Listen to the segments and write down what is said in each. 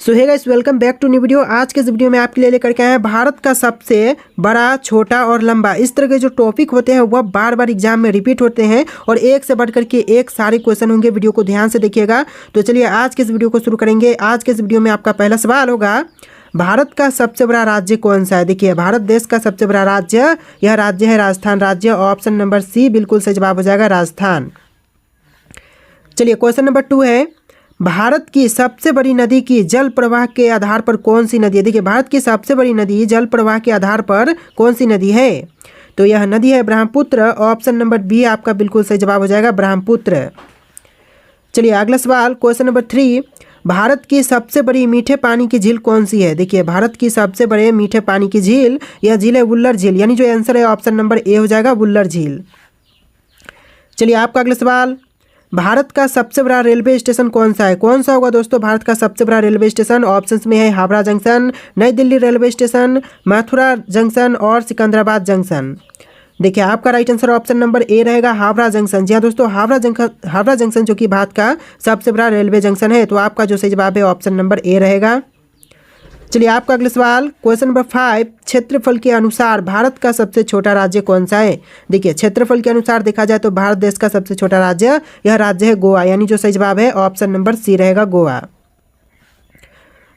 So hey guys, welcome back to new video. आज के इस वीडियो में आपके लिए लेकर के आए हैं भारत का सबसे बड़ा, छोटा और लंबा। इस तरह के जो टॉपिक होते हैं वह बार बार एग्जाम में रिपीट होते हैं और एक से बढ़ करके एक सारे क्वेश्चन होंगे। वीडियो को ध्यान से देखिएगा। तो चलिए आज के इस वीडियो को शुरू करेंगे। आज के इस वीडियो में आपका पहला सवाल होगा, भारत का सबसे बड़ा राज्य कौन सा है। देखिए, भारत देश का सबसे बड़ा राज्य, यह राज्य है राजस्थान राज्य। ऑप्शन नंबर सी बिल्कुल सही जवाब हो जाएगा, राजस्थान। चलिए क्वेश्चन नंबर 2 है, भारत की सबसे बड़ी नदी की जल प्रवाह के आधार पर कौन सी नदी है। देखिए, भारत की सबसे बड़ी नदी जल प्रवाह के आधार पर कौन सी नदी है, तो यह नदी है ब्रह्मपुत्र। ऑप्शन नंबर बी आपका बिल्कुल सही जवाब हो जाएगा, ब्रह्मपुत्र। चलिए अगला सवाल, क्वेश्चन नंबर 3, भारत की सबसे बड़ी मीठे पानी की झील कौन सी है। देखिए, भारत की सबसे बड़े मीठे पानी की झील, यह झील है वुल्लर झील, यानी जो आंसर है ऑप्शन नंबर ए हो जाएगा, वुल्लर झील। चलिए आपका अगला सवाल, भारत का सबसे बड़ा रेलवे स्टेशन कौन सा है। कौन सा होगा दोस्तों भारत का सबसे बड़ा रेलवे स्टेशन। ऑप्शंस में है हावड़ा जंक्शन, नई Delhi railway station, Mathura junction और सिकंदराबाद जंक्शन। देखिए, आपका राइट आंसर ऑप्शन नंबर ए रहेगा, हावड़ा जंक्शन। जी हाँ दोस्तों, हावड़ा जंक्शन जो कि भारत का सबसे बड़ा रेलवे जंक्शन है। तो आपका जो सही जवाब है ऑप्शन नंबर ए रहेगा। चलिए आपका अगला सवाल, क्वेश्चन नंबर 5, क्षेत्रफल के अनुसार भारत का सबसे छोटा राज्य कौन सा है। देखिए, क्षेत्रफल के अनुसार देखा जाए तो भारत देश का सबसे छोटा राज्य, यह राज्य है गोवा, यानी जो सही जवाब है ऑप्शन नंबर सी रहेगा, गोवा।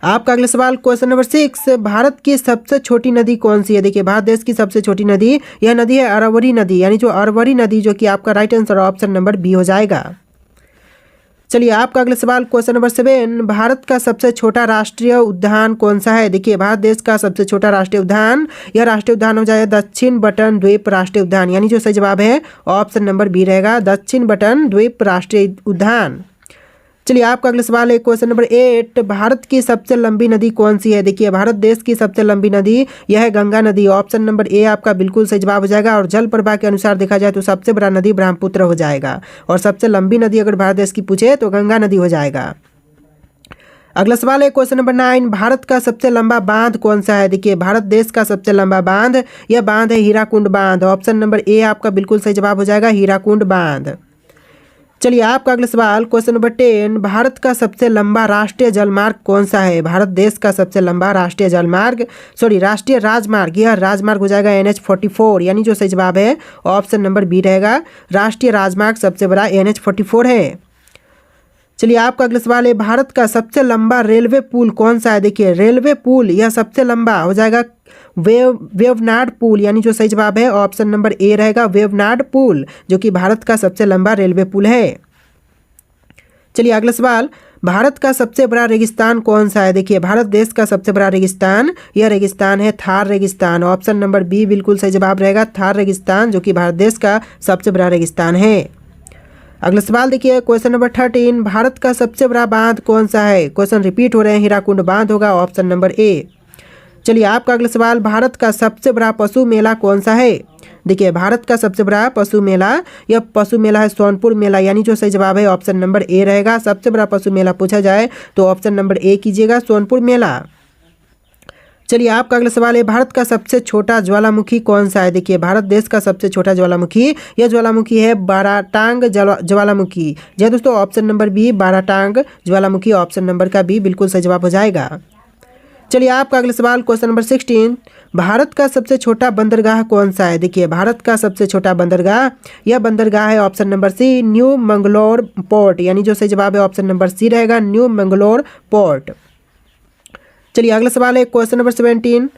आपका अगला सवाल, क्वेश्चन नंबर 6, भारत की सबसे छोटी नदी कौन सी है। देखिए, भारत देश की सबसे छोटी नदी, यह नदी है अरवरी नदी, यानी जो अरवरी नदी, जो कि आपका right answer option number B हो जाएगा। चलिए आपका अगला सवाल, क्वेश्चन नंबर 7, भारत का सबसे छोटा राष्ट्रीय उद्यान कौन सा है। देखिए, भारत देश का सबसे छोटा राष्ट्रीय उद्यान, यह राष्ट्रीय उद्यान हो जाएगा दक्षिण बटन द्वीप राष्ट्रीय उद्यान, यानी जो सही जवाब है ऑप्शन नंबर बी रहेगा, दक्षिण बटन द्वीप राष्ट्रीय उद्यान। चलिए आपका अगला सवाल है, क्वेश्चन नंबर 8, भारत की सबसे लंबी नदी कौन सी है। देखिए, भारत देश की सबसे लंबी नदी यह है गंगा नदी। ऑप्शन नंबर ए आपका बिल्कुल सही जवाब हो जाएगा। और जल प्रवाह के अनुसार देखा जाए तो सबसे बड़ा नदी ब्रह्मपुत्र हो जाएगा और सबसे लंबी नदी अगर भारत देश की पूछे तो गंगा नदी हो जाएगा। अगला सवाल है, क्वेश्चन नंबर 9, भारत का सबसे लंबा बांध कौन सा है। देखिए, भारत देश का सबसे लंबा बांध, यह बांध है हीराकुंड बांध। ऑप्शन नंबर ए आपका बिल्कुल सही जवाब हो जाएगा, हीराकुंड बांध। चलिए आपका अगला सवाल, क्वेश्चन नंबर 10, भारत का सबसे लंबा राष्ट्रीय जलमार्ग कौन सा है। भारत देश का सबसे लंबा राष्ट्रीय राजमार्ग, यह राजमार्ग हो जाएगा NH44, यानी जो सही जवाब है ऑप्शन नंबर बी रहेगा, राष्ट्रीय राजमार्ग सबसे बड़ा NH44 है। चलिए आपका अगला सवाल है, भारत का सबसे लंबा रेलवे पुल कौन सा है। देखिए, रेलवे पुल यह सबसे लंबा हो जाएगा वेवनाड पुल, यानी जो सही जवाब है ऑप्शन नंबर ए रहेगा, वेवनाड पुल, जो कि भारत का सबसे लंबा रेलवे पुल है। चलिए अगला सवाल, भारत का सबसे बड़ा रेगिस्तान कौन सा है। देखिए, भारत देश का सबसे बड़ा रेगिस्तान, यह रेगिस्तान है थार रेगिस्तान। ऑप्शन नंबर बी बिल्कुल सही जवाब रहेगा, थार रेगिस्तान, जो कि भारत देश का सबसे बड़ा रेगिस्तान है। अगला सवाल देखिए, क्वेश्चन नंबर 13, भारत का सबसे बड़ा बांध कौन सा है। क्वेश्चन रिपीट हो रहे हैं, हीराकुंड बांध होगा, ऑप्शन नंबर ए। चलिए आपका अगला सवाल, भारत का सबसे बड़ा पशु मेला कौन सा है। देखिए, भारत का सबसे बड़ा पशु मेला, यह पशु मेला है सोनपुर मेला, यानी जो सही जवाब है ऑप्शन नंबर ए रहेगा। सबसे बड़ा पशु मेला पूछा जाए तो ऑप्शन नंबर ए कीजिएगा, सोनपुर मेला। चलिए आपका अगला सवाल है, भारत का सबसे छोटा ज्वालामुखी कौन सा है। देखिए, भारत देश का सबसे छोटा ज्वालामुखी, यह ज्वालामुखी है बाराटांग ज्वालामुखी। जी दोस्तों, ऑप्शन नंबर बी बाराटांग ज्वालामुखी, ऑप्शन नंबर का बी बिल्कुल सही जवाब हो जाएगा। चलिए आपका अगला सवाल, क्वेश्चन नंबर 16, भारत का सबसे छोटा बंदरगाह कौन सा है। देखिए, भारत का सबसे छोटा बंदरगाह, यह बंदरगाह है option number C, New Mangalore Port, यानी जो सही जवाब है ऑप्शन नंबर सी रहेगा, न्यू मंगलोर पोर्ट। चलिए अगला सवाल है, क्वेश्चन नंबर 17,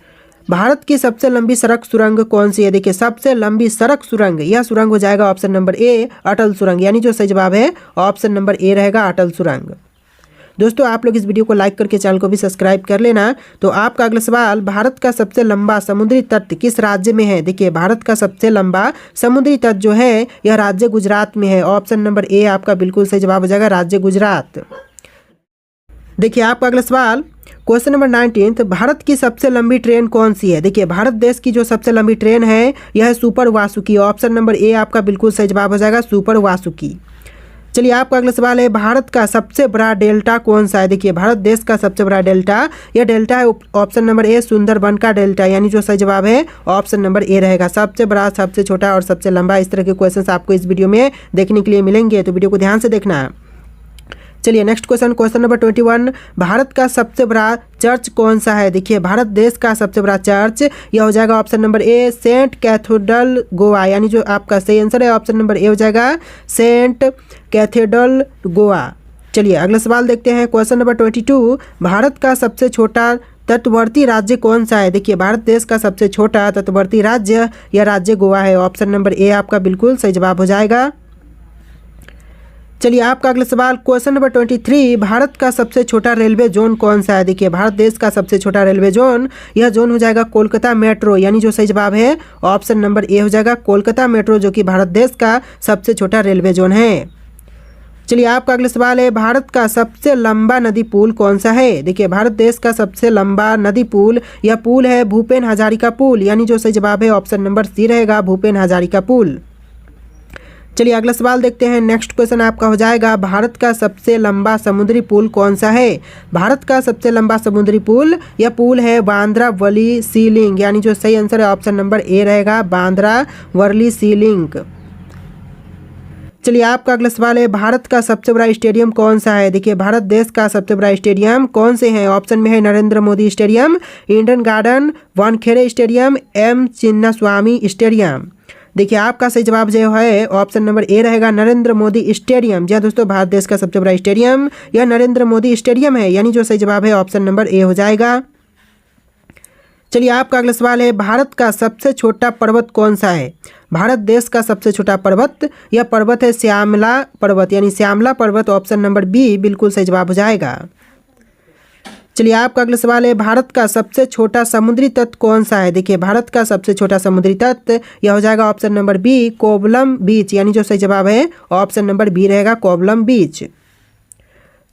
भारत की सबसे लंबी सड़क सुरंग कौन सी है। देखिए, सबसे लंबी सड़क सुरंग, यह सुरंग हो जाएगा ऑप्शन नंबर ए, अटल सुरंग, यानी जो सही जवाब है ऑप्शन नंबर ए रहेगा, अटल सुरंग। दोस्तों, आप लोग इस वीडियो को लाइक करके चैनल को भी सब्सक्राइब कर लेना। तो आपका अगला सवाल, भारत का सबसे लंबा समुद्री तट किस राज्य में है। देखिए, भारत का सबसे लंबा समुद्री तट जो है यह राज्य गुजरात में है। ऑप्शन नंबर ए आपका बिल्कुल सही जवाब हो जाएगा, राज्य गुजरात। देखिए, आपका अगला सवाल, क्वेश्चन नंबर 19, भारत की सबसे लंबी ट्रेन कौन सी है। देखिए, भारत देश की जो सबसे लंबी ट्रेन है यह है सुपर वासुकी। ऑप्शन नंबर ए आपका बिल्कुल सही जवाब हो जाएगा, सुपर वासुकी। चलिए आपका अगला सवाल है, भारत का सबसे बड़ा डेल्टा कौन सा है। देखिए, भारत देश का सबसे बड़ा डेल्टा, यह डेल्टा है ऑप्शन नंबर ए, सुंदरबन का डेल्टा, यानी जो सही जवाब है ऑप्शन नंबर ए रहेगा, सबसे बड़ा, सबसे छोटा और सबसे लंबा। इस तरह के क्वेश्चंस आपको इस वीडियो में देखने के लिए मिलेंगे, तो वीडियो को ध्यान से देखना। चलिए नेक्स्ट क्वेश्चन नंबर 21, भारत का सबसे बड़ा चर्च कौन सा है? देखिए भारत देश का सबसे बड़ा चर्च यह हो जाएगा option number A Saint Cathedral Goa, यानी जो आपका सही आंसर है ऑप्शन नंबर ए हो जाएगा सेंट कैथेड्रल गोवा। चलिए अगला सवाल देखते हैं, क्वेश्चन नंबर 22, भारत का सबसे छोटा तटवर्ती राज्य कौन सा है? देखिए भारत देश का सबसे छोटा तटवर्ती राज्य या राज्य गोवा है, ऑप्शन नंबर ए आपका बिल्कुल सही जवाब हो जाएगा। चलिए आपका अगला सवाल क्वेश्चन नंबर 23, भारत का सबसे छोटा रेलवे जोन कौन सा है? देखिए भारत देश का सबसे छोटा रेलवे जोन, यह जोन हो जाएगा कोलकाता मेट्रो, यानी जो सही जवाब है ऑप्शन नंबर ए हो जाएगा कोलकाता मेट्रो, जो कि भारत देश का सबसे छोटा रेलवे जोन है। चलिए आपका अगला सवाल है, भारत का सबसे लंबा नदी पुल कौन सा है? देखिए भारत देश का सबसे लंबा नदी पुल यह पुल है भूपेन हजारिका पुल, यानी जो सही जवाब है ऑप्शन नंबर सी रहेगा भूपेन हजारिका पुल। चलिए अगला सवाल देखते हैं, नेक्स्ट क्वेश्चन आपका हो जाएगा, भारत का सबसे लंबा समुद्री पुल कौन सा है? भारत का सबसे लंबा समुद्री पुल यह पुल है बांद्रा वर्ली सी लिंक, यानी जो सही आंसर है ऑप्शन नंबर ए रहेगा बांद्रा वर्ली सी लिंक। चलिए आपका अगला सवाल है, भारत का सबसे बड़ा स्टेडियम कौन सा है? देखिए भारत देश का सबसे बड़ा स्टेडियम कौन से हैं? ऑप्शन में है Narendra Modi Stadium, Eden Garden, Wankhede Stadium, M Chinnaswamy Stadium. देखिए आपका सही जवाब जो है ऑप्शन नंबर ए रहेगा नरेंद्र मोदी स्टेडियम। जी हाँ दोस्तों, भारत देश का सबसे बड़ा स्टेडियम यह नरेंद्र मोदी स्टेडियम है, यानी जो सही जवाब है ऑप्शन नंबर ए हो जाएगा। चलिए आपका अगला सवाल है, भारत का सबसे छोटा पर्वत कौन सा है? भारत देश का सबसे छोटा पर्वत यह पर्वत है श्यामला पर्वत, यानी श्यामला पर्वत, ऑप्शन नंबर बी बिल्कुल सही जवाब हो जाएगा। चलिए आपका अगला सवाल है, भारत का सबसे छोटा समुद्री तट कौन सा है? देखिए भारत का सबसे छोटा समुद्री तट यह हो जाएगा ऑप्शन नंबर बी कोवलम बीच, यानी जो सही जवाब है ऑप्शन नंबर बी रहेगा कोवलम बीच।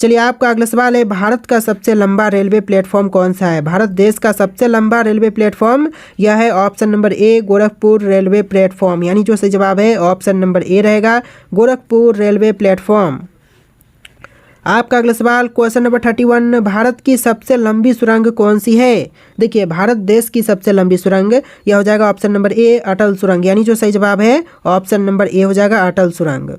चलिए आपका अगला सवाल है, भारत का सबसे लंबा रेलवे प्लेटफॉर्म कौन सा है? भारत देश का सबसे लंबा रेलवे प्लेटफॉर्म यह है ऑप्शन नंबर ए गोरखपुर रेलवे प्लेटफॉर्म, यानी जो सही जवाब है ऑप्शन नंबर ए रहेगा गोरखपुर रेलवे प्लेटफॉर्म। आपका अगला सवाल क्वेश्चन नंबर 31, भारत की सबसे लंबी सुरंग कौन सी है? देखिए भारत देश की सबसे लंबी सुरंग यह हो जाएगा ऑप्शन नंबर ए अटल सुरंग, यानी जो सही जवाब है ऑप्शन नंबर ए हो जाएगा अटल सुरंग।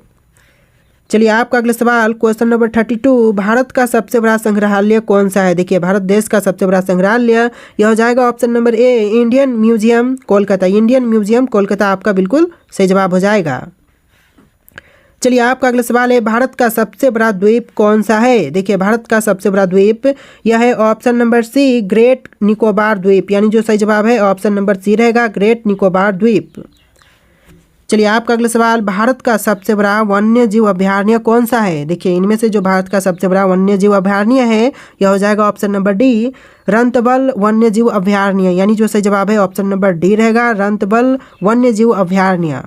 चलिए आपका अगला सवाल क्वेश्चन नंबर 32, भारत का सबसे बड़ा संग्रहालय कौन सा है? देखिए भारत देश का सबसे बड़ा संग्रहालय यह हो जाएगा ऑप्शन नंबर ए Indian museum Kolkata, Indian museum Kolkata आपका बिल्कुल सही जवाब हो जाएगा। चलिए आपका अगला सवाल है, भारत का सबसे बड़ा द्वीप कौन सा है? देखिए भारत का सबसे बड़ा द्वीप यह है option number C Great Nicobar द्वीप, यानी जो सही जवाब है ऑप्शन नंबर सी रहेगा ग्रेट निकोबार द्वीप। चलिए आपका अगला सवाल, भारत का सबसे बड़ा वन्य जीव अभयारण्य कौन सा है? देखिए इनमें से जो भारत का सबसे बड़ा वन्य जीव अभयारण्य है यह हो जाएगा ऑप्शन नंबर डी रंतबल वन्य जीव अभयारण्य, यानी जो सही जवाब है ऑप्शन नंबर डी रहेगा रंतबल वन्य जीव अभयारण्य।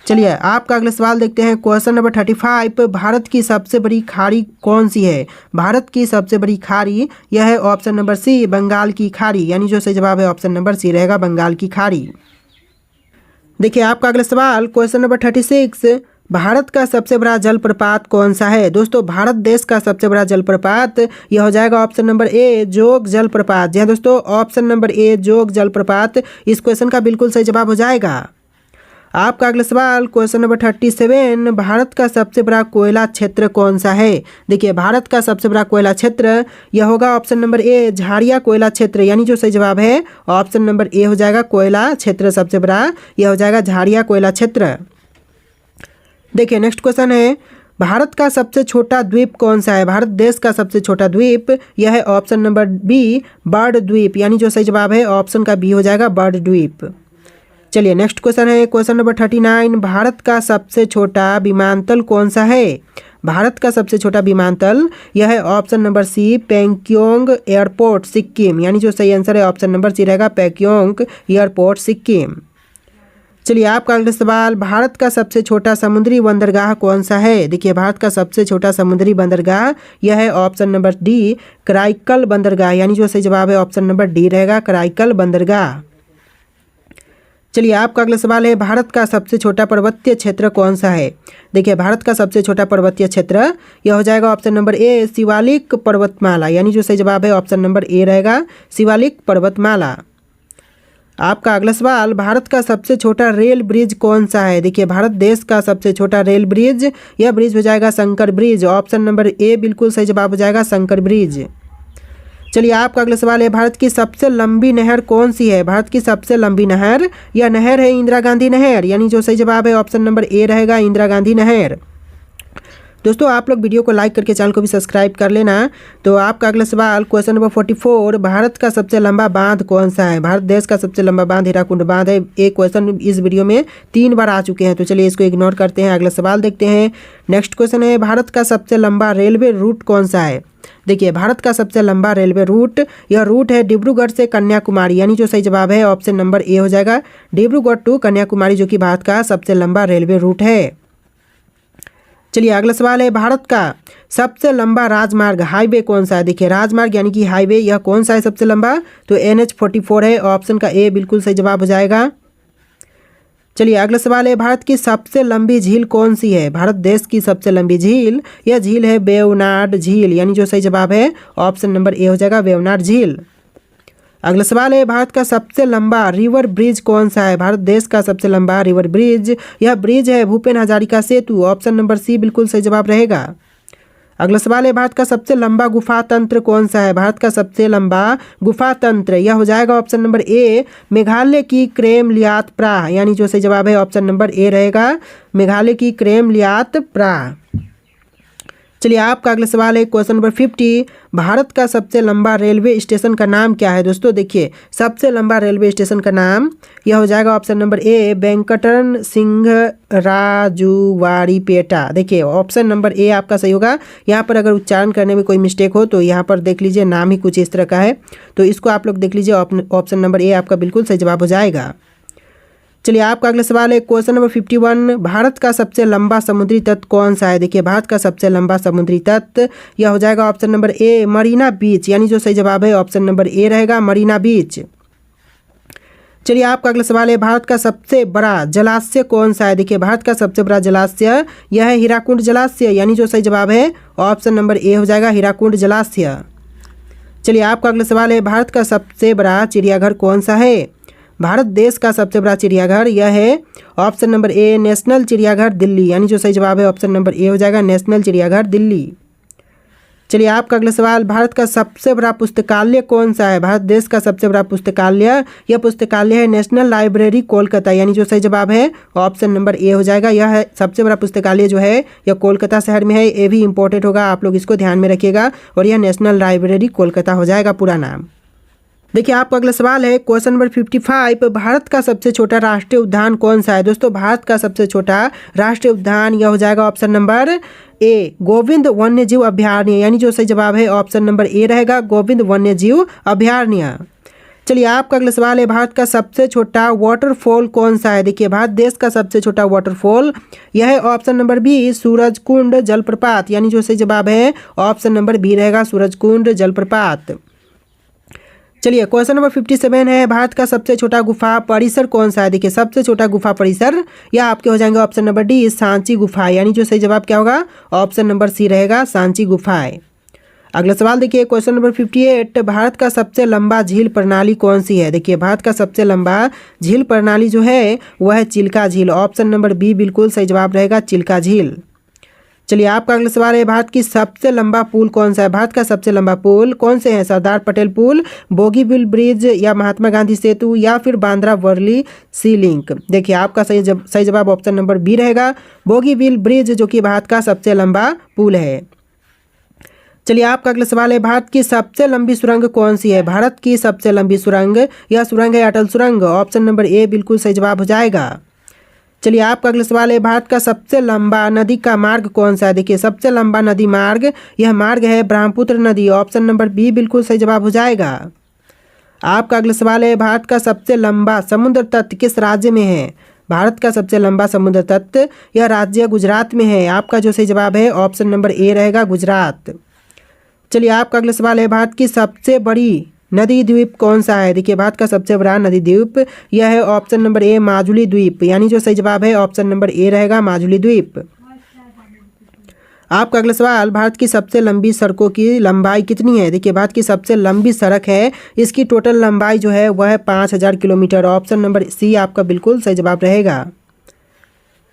चलिए आपका अगला सवाल देखते हैं, क्वेश्चन नंबर 35, भारत की सबसे बड़ी खाड़ी कौन सी है? भारत की सबसे बड़ी खाड़ी यह है ऑप्शन नंबर सी बंगाल की खाड़ी, यानी जो सही जवाब है ऑप्शन नंबर सी रहेगा बंगाल की खाड़ी। देखिए आपका अगला सवाल क्वेश्चन नंबर 36, भारत का सबसे बड़ा जलप्रपात कौन सा है? दोस्तों भारत देश का सबसे बड़ा जलप्रपात यह हो जाएगा ऑप्शन नंबर ए जोग जलप्रपात। जी हाँ दोस्तों, ऑप्शन नंबर ए जोग जलप्रपात इस क्वेश्चन का बिल्कुल सही जवाब हो जाएगा। आपका अगला सवाल क्वेश्चन नंबर 37, भारत का सबसे बड़ा कोयला क्षेत्र कौन सा है? देखिए भारत का सबसे बड़ा कोयला क्षेत्र यह होगा ऑप्शन नंबर ए झाड़िया कोयला क्षेत्र, यानी जो सही जवाब है ऑप्शन नंबर ए हो जाएगा कोयला क्षेत्र सबसे बड़ा यह हो जाएगा झाड़िया कोयला क्षेत्र। देखिए नेक्स्ट क्वेश्चन है, भारत का सबसे छोटा द्वीप कौन सा है? भारत देश का सबसे छोटा द्वीप यह है ऑप्शन नंबर बी बर्ड द्वीप, यानी जो सही जवाब है ऑप्शन का बी हो जाएगा बर्ड द्वीप। चलिए नेक्स्ट क्वेश्चन है क्वेश्चन नंबर 39, भारत का सबसे छोटा विमानतल कौन सा है? भारत का सबसे छोटा विमानतल यह है option number C Pakyong airport Sikkim, यानी जो सही आंसर है ऑप्शन नंबर सी रहेगा पैक्योंग एयरपोर्ट सिक्किम। चलिए आपका अगला सवाल, भारत का सबसे छोटा समुद्री बंदरगाह कौन सा है? देखिए भारत का सबसे छोटा समुद्री बंदरगाह यह है ऑप्शन नंबर डी कराईकल बंदरगाह, यानी जो सही जवाब है ऑप्शन नंबर डी रहेगा कराईकल बंदरगाह। चलिए आपका अगला सवाल है, भारत का सबसे छोटा पर्वतीय क्षेत्र कौन सा है? देखिए भारत का सबसे छोटा पर्वतीय क्षेत्र यह हो जाएगा ऑप्शन नंबर ए शिवालिक पर्वतमाला, यानी जो सही जवाब है ऑप्शन नंबर ए रहेगा शिवालिक पर्वतमाला। आपका अगला सवाल, भारत का सबसे छोटा रेल ब्रिज कौन सा है? देखिए भारत देश का सबसे छोटा रेल ब्रिज, यह ब्रिज हो जाएगा शंकर ब्रिज। ऑप्शन नंबर ए बिल्कुल सही जवाब हो जाएगा, शंकर ब्रिज। चलिए आपका अगला सवाल है, भारत की सबसे लंबी नहर कौन सी है? भारत की सबसे लंबी नहर, यह नहर है इंदिरा गांधी नहर, यानी जो सही जवाब है ऑप्शन नंबर ए रहेगा, इंदिरा गांधी नहर। दोस्तों आप लोग वीडियो को लाइक करके चैनल को भी सब्सक्राइब कर लेना। तो आपका अगला सवाल, क्वेश्चन नंबर 44, भारत का सबसे लंबा बांध कौन सा है? भारत देश का सबसे लंबा बांध हीराकुंड बांध है। एक क्वेश्चन इस वीडियो में 3 बार आ चुके हैं, तो चलिए इसको इग्नोर करते हैं। अगला सवाल देखते हैं। नेक्स्ट क्वेश्चन है, भारत का सबसे लंबा रेलवे रूट कौन सा है? देखिए भारत का सबसे लंबा रेलवे रूट, यह रूट है डिब्रूगढ़ से कन्याकुमारी, यानी जो सही जवाब है ऑप्शन नंबर ए हो जाएगा, डिब्रूगढ़ टू कन्याकुमारी, जो कि भारत का सबसे लंबा रेलवे रूट है। चलिए अगला सवाल है, भारत का सबसे लंबा राजमार्ग हाईवे कौन सा है? देखिए राजमार्ग यानी कि हाईवे, यह कौन सा है सबसे लंबा? तो NH-44 है, ऑप्शन का ए बिल्कुल सही जवाब हो जाएगा। चलिए अगला सवाल है, भारत की सबसे लंबी झील कौन सी है? भारत देश की सबसे लंबी झील, यह झील है वेवनाड झील, यानी जो सही जवाब है ऑप्शन नंबर ए हो जाएगा, वेवनाड झील। अगला सवाल है, भारत का सबसे लंबा रिवर ब्रिज कौन सा है? भारत देश का सबसे लंबा रिवर ब्रिज, यह ब्रिज है भूपेन हजारिका सेतु, ऑप्शन नंबर सी बिल्कुल सही जवाब रहेगा। अगला सवाल है, भारत का सबसे लंबा गुफा तंत्र कौन सा है? भारत का सबसे लंबा गुफा तंत्र, यह हो जाएगा ऑप्शन नंबर ए, मेघालय की क्रेमलियात प्राह, यानी जो सही जवाब है ऑप्शन नंबर ए रहेगा, मेघालय की क्रेमलियात प्राह। चलिए आपका अगला सवाल है, क्वेश्चन नंबर 50, भारत का सबसे लंबा रेलवे स्टेशन का नाम क्या है? दोस्तों देखिए सबसे लंबा रेलवे स्टेशन का नाम, यह हो जाएगा option number A, Venkataraman Singh Rajuwadipeta. देखिए ऑप्शन नंबर ए आपका सही होगा। यहाँ पर अगर उच्चारण करने में कोई मिस्टेक हो तो यहाँ पर देख लीजिए, नाम ही कुछ इस तरह का है, तो इसको आप लोग देख लीजिए, ऑप्शन नंबर ए आपका बिल्कुल सही जवाब हो जाएगा। चलिए आपका अगला सवाल है, क्वेश्चन नंबर 51, भारत का सबसे लंबा समुद्री तट कौन सा है? देखिए भारत का सबसे लंबा समुद्री तट, यह हो जाएगा ऑप्शन नंबर ए, मरीना बीच, यानी जो सही जवाब है ऑप्शन नंबर ए रहेगा, मरीना बीच। चलिए आपका अगला सवाल है, भारत का सबसे बड़ा जलाशय कौन सा है? देखिए भारत का सबसे बड़ा जलाशय, यह है हीराकुंड जलाशय, यानी जो सही जवाब है ऑप्शन नंबर ए हो जाएगा, हीराकुंड जलाशय। चलिए आपका अगला सवाल है, भारत का सबसे बड़ा चिड़ियाघर कौन सा है? भारत देश का सबसे बड़ा चिड़ियाघर, यह है ऑप्शन नंबर ए, नेशनल चिड़ियाघर दिल्ली, यानी जो सही जवाब है ऑप्शन नंबर ए हो जाएगा, नेशनल चिड़ियाघर दिल्ली। चलिए आपका अगला सवाल, भारत का सबसे बड़ा पुस्तकालय कौन सा है? भारत देश का सबसे बड़ा पुस्तकालय, यह पुस्तकालय है नेशनल लाइब्रेरी कोलकाता, यानी जो सही जवाब है ऑप्शन नंबर ए हो जाएगा, यह है सबसे बड़ा पुस्तकालय जो है यह कोलकाता शहर में है। ये भी इंपॉर्टेंट होगा, आप लोग इसको ध्यान में रखिएगा, और यह नेशनल लाइब्रेरी कोलकाता हो जाएगा पूरा नाम। देखिए आपका अगला सवाल है, क्वेश्चन नंबर 55, भारत का सबसे छोटा राष्ट्रीय उद्यान कौन सा है? दोस्तों भारत का सबसे छोटा राष्ट्रीय उद्यान, यह हो जाएगा ऑप्शन नंबर ए, गोविंद वन्यजीव अभयारण्य, यानी जो सही जवाब है ऑप्शन नंबर ए रहेगा, गोविंद वन्यजीव अभयारण्य। चलिए आपका अगला सवाल है, भारत का सबसे छोटा वाटरफॉल कौन सा है? देखिए भारत देश का सबसे छोटा वाटरफॉल, यह है ऑप्शन नंबर बी, सूरजकुंड जलप्रपात, यानी जो सही जवाब है ऑप्शन नंबर बी रहेगा, सूरजकुंड जलप्रपात। चलिए क्वेश्चन नंबर 57 है, भारत का सबसे छोटा गुफा परिसर कौन सा है? देखिए सबसे छोटा गुफा परिसर, यह आपके हो जाएंगे ऑप्शन नंबर डी, सांची गुफा, यानी जो सही जवाब क्या होगा ऑप्शन नंबर सी रहेगा, सांची गुफाएं। अगला सवाल देखिए, क्वेश्चन नंबर 58, भारत का सबसे लंबा झील प्रणाली कौन सी है? देखिए भारत का सबसे लंबा झील प्रणाली जो है वह है चिल्का झील, ऑप्शन नंबर बी बिल्कुल सही जवाब रहेगा, चिल्का झील। चलिए आपका अगला सवाल है, भारत की सबसे लंबा पुल कौन सा है? भारत का सबसे लंबा पुल कौन से हैं? सरदार पटेल पुल, बोगीबिल ब्रिज, या महात्मा गांधी सेतु, या फिर बांद्रा वर्ली सी लिंक। देखिए आपका सही जवाब ऑप्शन नंबर बी रहेगा, बोगीबिल ब्रिज, जो कि भारत का सबसे लंबा पुल है। चलिए आपका अगला सवाल है, भारत की सबसे लंबी सुरंग कौन सी है? भारत की सबसे लंबी सुरंग, यह सुरंग है अटल सुरंग, ऑप्शन नंबर ए बिल्कुल सही जवाब हो जाएगा। चलिए आपका अगला सवाल है, भारत का सबसे लंबा नदी का मार्ग कौन सा है? देखिए सबसे लंबा नदी मार्ग, यह मार्ग है ब्रह्मपुत्र नदी, ऑप्शन नंबर बी बिल्कुल सही जवाब हो जाएगा। आपका अगला सवाल है, भारत का सबसे लंबा समुद्र तट किस राज्य में है? भारत का सबसे लंबा समुद्र तट, यह राज्य गुजरात में है, आपका जो सही जवाब है ऑप्शन नंबर ए रहेगा, गुजरात। चलिए आपका अगला सवाल है, भारत की सबसे बड़ी नदी द्वीप कौन सा है? देखिए भारत का सबसे बड़ा नदी द्वीप, यह है ऑप्शन नंबर ए, माजुली द्वीप, यानी जो सही जवाब है ऑप्शन नंबर ए रहेगा, माजुली द्वीप। आपका अगला सवाल, भारत की सबसे लंबी सड़कों की लंबाई कितनी है? देखिए, भारत की सबसे लंबी सड़क है, इसकी टोटल लंबाई जो है वह है 5000 किलोमीटर। ऑप्शन नंबर सी आपका बिल्कुल सही जवाब रहेगा।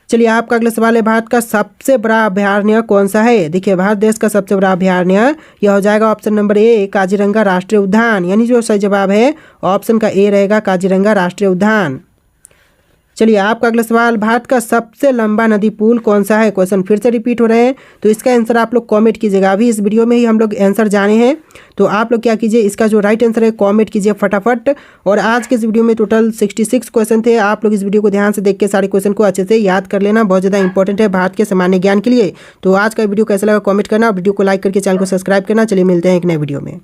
चलिए, आपका अगला सवाल है, भारत का सबसे बड़ा अभयारण्य कौन सा है? देखिए, भारत देश का सबसे बड़ा अभयारण्य यह हो जाएगा ऑप्शन नंबर ए, काजीरंगा राष्ट्रीय उद्यान, यानी जो सही जवाब है ऑप्शन का ए रहेगा, काजीरंगा राष्ट्रीय उद्यान। चलिए, आपका अगला सवाल, भारत का सबसे लंबा नदी पुल कौन सा है? क्वेश्चन फिर से रिपीट हो रहे हैं, तो इसका आंसर आप लोग कमेंट कीजिएगा। अभी इस वीडियो में ही हम लोग आंसर जाने हैं, तो आप लोग क्या कीजिए, इसका जो राइट आंसर है कमेंट कीजिए फटाफट। और आज के इस वीडियो में टोटल 66 क्वेश्चन थे। आप लोग इस वीडियो को ध्यान से देख के सारे क्वेश्चन को अच्छे से याद कर लेना, बहुत ज़्यादा इंपॉर्टेंट है भारत के सामान्य ज्ञान के लिए। तो आज का वीडियो कैसा लगा कमेंट करना, वीडियो को लाइक करके चैनल को सब्सक्राइब करना। चलिए, मिलते हैं एक नए वीडियो में।